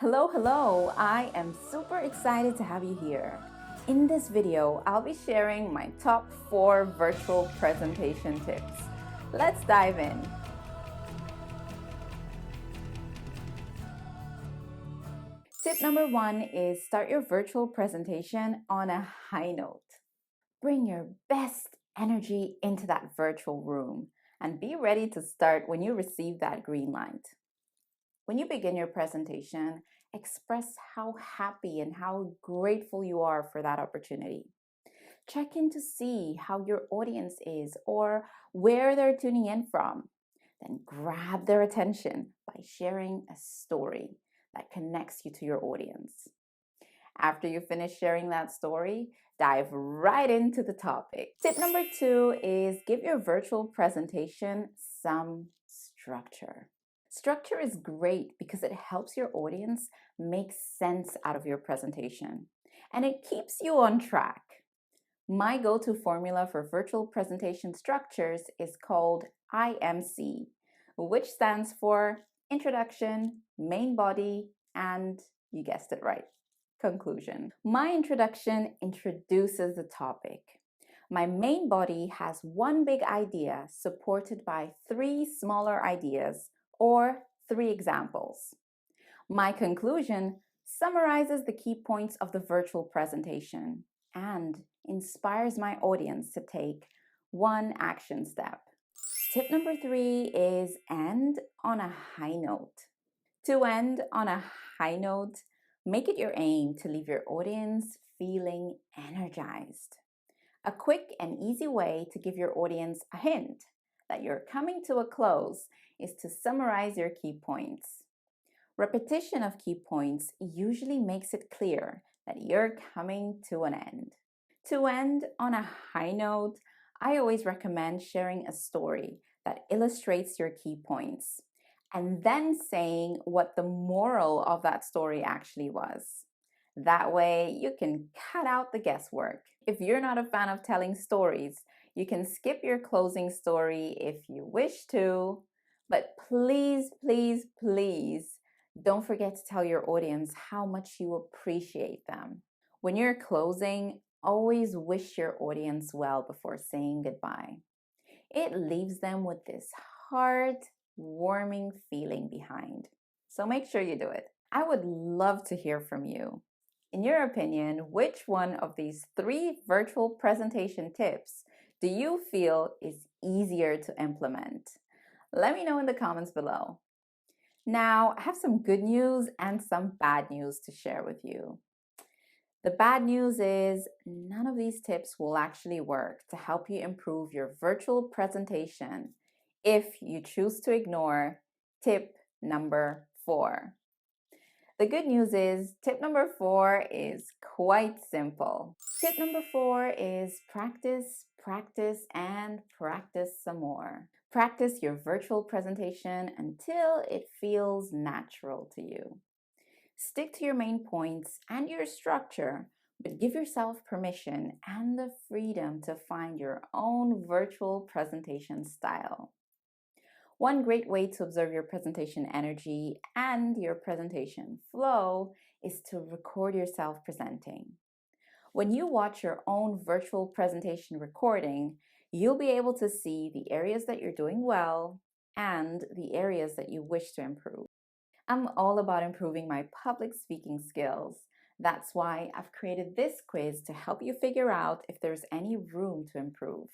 Hello, hello! I am super excited to have you here. In this video, I'll be sharing my top 4 virtual presentation tips. Let's dive in. Tip number 1 is start your virtual presentation on a high note. Bring your best energy into that virtual room and be ready to start when you receive that green light. When you begin your presentation, express how happy and how grateful you are for that opportunity. Check in to see how your audience is or where they're tuning in from. Then grab their attention by sharing a story that connects you to your audience. After you finish sharing that story, dive right into the topic. Tip number 2 is give your virtual presentation some structure. Structure is great because it helps your audience make sense out of your presentation and it keeps you on track. My go-to formula for virtual presentation structures is called IMC, which stands for Introduction, Main Body, and you guessed it right, Conclusion. My introduction introduces the topic. My main body has one big idea supported by 3 smaller ideas or 3 examples. My conclusion summarizes the key points of the virtual presentation and inspires my audience to take one action step. Tip number 3 is end on a high note. To end on a high note, make it your aim to leave your audience feeling energized. A quick and easy way to give your audience a hint that you're coming to a close is to summarize your key points. Repetition of key points usually makes it clear that you're coming to an end. To end on a high note, I always recommend sharing a story that illustrates your key points and then saying what the moral of that story actually was. That way, you can cut out the guesswork. If you're not a fan of telling stories, you can skip your closing story if you wish to, but please, please, please don't forget to tell your audience how much you appreciate them. When you're closing, always wish your audience well before saying goodbye. It leaves them with this heart-warming feeling behind. So make sure you do it. I would love to hear from you. In your opinion, which one of these 3 virtual presentation tips do you feel is easier to implement? Let me know in the comments below. Now, I have some good news and some bad news to share with you. The bad news is none of these tips will actually work to help you improve your virtual presentation if you choose to ignore tip number 4. The good news is tip number 4 is quite simple. Tip number 4 is practice, practice, and practice some more. Practice your virtual presentation until it feels natural to you. Stick to your main points and your structure, but give yourself permission and the freedom to find your own virtual presentation style. One great way to observe your presentation energy and your presentation flow is to record yourself presenting. When you watch your own virtual presentation recording, you'll be able to see the areas that you're doing well and the areas that you wish to improve. I'm all about improving my public speaking skills. That's why I've created this quiz to help you figure out if there's any room to improve.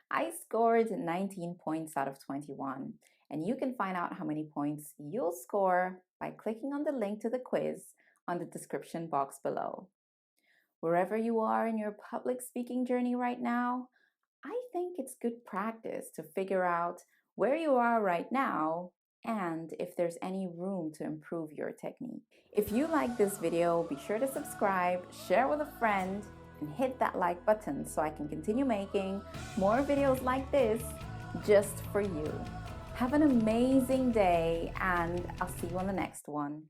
I scored 19 points out of 21, and you can find out how many points you'll score by clicking on the link to the quiz on the description box below. Wherever you are in your public speaking journey right now, I think it's good practice to figure out where you are right now and if there's any room to improve your technique. If you like this video, be sure to subscribe, share with a friend, and hit that like button so I can continue making more videos like this just for you. Have an amazing day, and I'll see you on the next one.